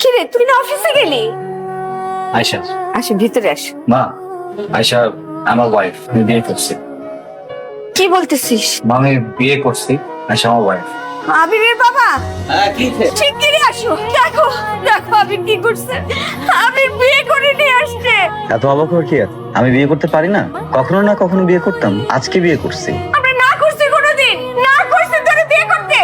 কিরে তুই না অফিসে গেলি? আয়শা, আসো ভিতরে আসো। মা, আয়শা আমার ওয়াইফ, আমি বিয়ে করছি। কি বলতেছিস? মা, আমি বিয়ে করছি, আয়শা আমার ওয়াইফ। আবিরের বাবা হ্যাঁ, কি শিগগিরই আসো। দেখো দেখো আবির কি করছে। আবির বিয়ে করে নিয়ে আসছে। এত অবাক হওয়ার কি আছে? আমি বিয়ে করতে পারি না? কখনো না কখনো বিয়ে করতাম, আজকে বিয়ে করছি। আমরা না করছি কোনোদিন, না করছি তোরে বিয়ে করতে।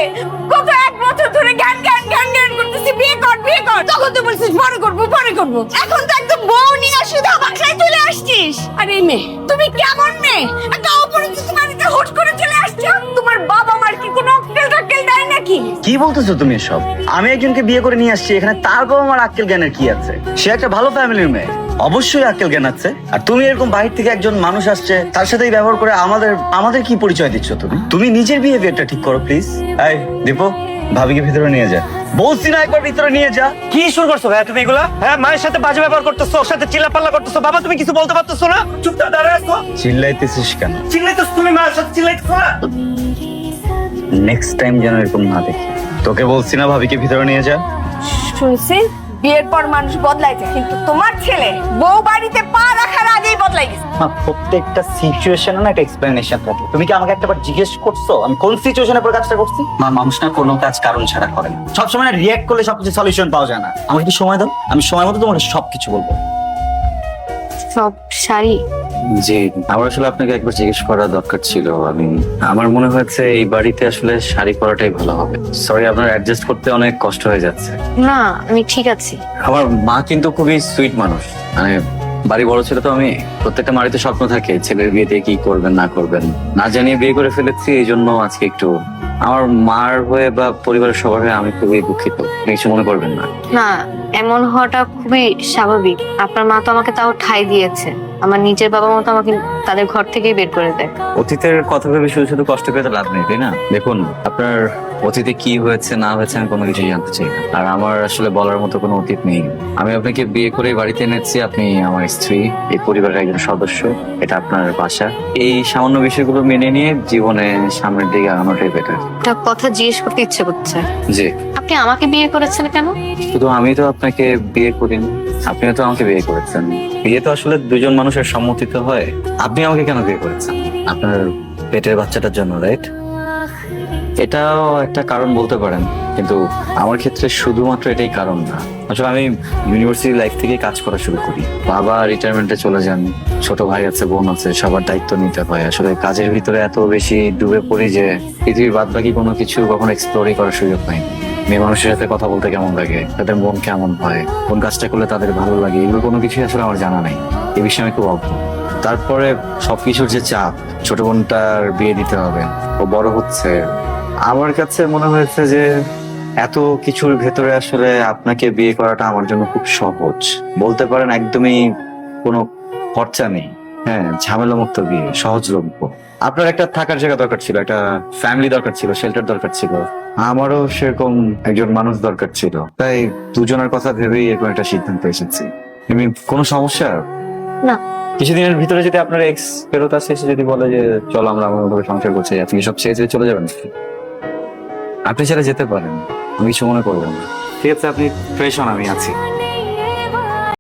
গত 1 বছর ধরে জ্ঞান জ্ঞান জ্ঞান জ্ঞান করতেছি বিয়ে কর বিয়ে কর। তখন তো বলছিস পরে করবো পরে করবো। এখন তো একদম বউ নিয়ে সুধা বাসায় চলে আসছিস। আরে এই মেয়ে, তুমি কেমন মেয়ে? একটা অপরিচিত বাড়িতে হুট করে চলে আসছো। তোমার বাবা মার কি কোনো আক্কেল টাক্কেল দেয় নাকি? কি বলতেছো তুমি এসব? আমি একজনকে বিয়ে করে নিয়ে আসছি, এখানে তার বাবা আমার আক্কেল জ্ঞানের কি আছে? সে একটা ভালো ফ্যামিলির মেয়ে, অবশ্যই আক্কেল জ্ঞান আছে। আর তুমি এরকম বাহির থেকে একজন মানুষ আসছে, তার সাথেই ব্যবহার করে আমাদের কি পরিচয় দিচ্ছ তুমি? তুমি নিজের বিহেভিয়ারটা ঠিক করো প্লিজ। এই দীপু, ভাবিকে ভিতরে নিয়ে যা। বলছি না একবার ভিতরে নিয়ে যা। কি শুরু করছো ভাইয়া তুমি এগুলা? হ্যাঁ, মায়ের সাথে বাজে ব্যবহার করতেছো, ওর সাথে চিল্লাপাল্লা করতেছো। বাবা তুমি কিছু বলতে পারতেছো না? চুপচাপ দাঁড়ায় আছো। চিল্লাইতেছিস কেন? চিল্লাইতেছো তুমি, মায়ের সাথে চিল্লাইতেছো না? নেক্সট টাইম যেন এরকম না দেখি। তোকে বলছি না ভাবিকে ভিতরে নিয়ে যা। শুনছি বিয়ের পর মানুষ বদলাই যায়, কিন্তু তোমার ছেলে বউ বাড়িতে পা রাখার আগেই বদলাই গেছে। প্রত্যেকটা সিচুয়েশনে না একটা এক্সপ্লেনেশন থাকে। তুমি কি আমাকে একবার জিজ্ঞেস করছো আমি কোন সিচুয়েশনে পরে কাজটা করছি? মানুষ না কোনো কাজ কারণ ছাড়া করে না। সবসময় না রিয়্যাক্ট করলে সবকিছু সলিউশন পাওয়া যায় না। আমাকে একটু সময় দাও, আমি সময় মতো তোমাকে সবকিছু বলবো। সব শাড়ি জি, আমার আসলে আপনাকে একবার জিজ্ঞেস করা দরকার ছিল। আমার মনে হয়েছে এই বাড়িতে আসলে শাড়ি পরাটাই ভালো হবে। সরি, আপনার অ্যাডজাস্ট করতে অনেক কষ্ট হয়ে যাচ্ছে। না, আমি ঠিক আছি। আমার মা কিন্তু খুবই সুইট মানুষ। মানে বাড়ি বড় ছিল তো, আমি প্রত্যেকটা বাড়িতে স্বপ্ন থাকে ছেলের বিয়েতে কি করবেন না করবেন, না জানিয়ে বিয়ে করে ফেলেছি। এই জন্য আজকে একটু আমার মার হয়ে বা পরিবারের সবার হয়ে আমি খুবই দুঃখিত। কিছু মনে করবেন না। না, এমন হওয়াটা খুবই স্বাভাবিক। আপনার মা তো আমাকে তাও ঠাঁই দিয়েছে। আমার নিজের বাবা মা তো আমাকে তাদের ঘর থেকেই বের করে দেয়। অতীতের কথা ভেবে শুধু শুধু কষ্ট পেতে লাভ নেই, তাই না? দেখুন, আপনার অতীতে কি হয়েছে না হয়েছে আমি কোনো কিছু জানতে চাই না। আর আমার আসলে বলার মতো কোনো অতীত নেই। আমি আপনাকে বিয়ে করে বাড়িতে এনেছি, আপনি আমার স্ত্রী, এই পরিবারের একজন সদস্য। এটা আপনার বাসা। এই সামান্য বিষয়গুলো মেনে নিয়ে জীবনে সামনের দিকে আগানোটাই বেটার। একটা কথা জিজ্ঞেস করতে ইচ্ছে করছে। জি। আপনি আমাকে বিয়ে করেছেন কেন? শুধু আমি তো আপনাকে বিয়ে করিনি, আপনিও তো আমাকে বিয়ে করেছেন। বিয়ে তো আসলে দুজন মানুষের সম্মতিতে হয়। আপনি আমাকে কেন বিয়ে করেছেন? আপনার পেটের বাচ্চাটার জন্য, রাইট? এটাও একটা কারণ বলতে পারেন, কিন্তু আমার ক্ষেত্রে শুধুমাত্র এটাই কারণ না। আসলে আমি ইউনিভার্সিটি লাইফ থেকেই কাজ করা শুরু করি। বাবা রিটায়ারমেন্টে চলে যান, ছোট ভাই আছে, বোন আছে, সবার দায়িত্ব নিতে হয়। আসলে কাজের ভিতরে এত বেশি ডুবে পড়ি যে পৃথিবীর বাদ বাকি কোনো কিছু কখনো এক্সপ্লোরই করার সুযোগ পাই। মেয়ে মানুষের সাথে কথা বলতে কেমন লাগে, তাদের মন কেমন হয়, কোন কাজটা করলে তাদের ভালো লাগে, এগুলো কোনো কিছুই আসলে আমার জানা নাই। এই বিষয়ে আমি খুব অজ্ঞ। তারপরে সবকিছুর যে চাপ, ছোট বোনটার বিয়ে দিতে হবে, ও বড় হচ্ছে। আমার কাছে মনে হয়েছে যে এত কিছুর ভেতরে আসলে আপনাকে বিয়ে করাটা আমার জন্য খুব সহজ। বলতে পারেন একদমই কোনো খরচা নেই। হ্যাঁ, ঝামেলা মুক্ত বিয়ে, সহজলভ্য। আপনার একটা থাকার জায়গা দরকার ছিল, একটা ফ্যামিলি দরকার ছিল, শেল্টার দরকার ছিল। আমারও সেরকম একজন মানুষ দরকার ছিল। তাই দুজনের কথা ভেবেই এরকম একটা সিদ্ধান্ত এসেছি। এমনি কোনো সমস্যা না। কিছুদিনের ভিতরে যদি আপনার এক্স ফেরত আসে, এসে যদি বলে যে চলো আমরা আমার মতো সংসার করছি, আপনি সব ছেড়ে ছেড়ে চলে যাবেন? আপনি ছেড়ে যেতে পারেন, আমি কিছু মনে করবো না। ঠিক আছে, আপনি ফ্রেশ হন, আমি আছি।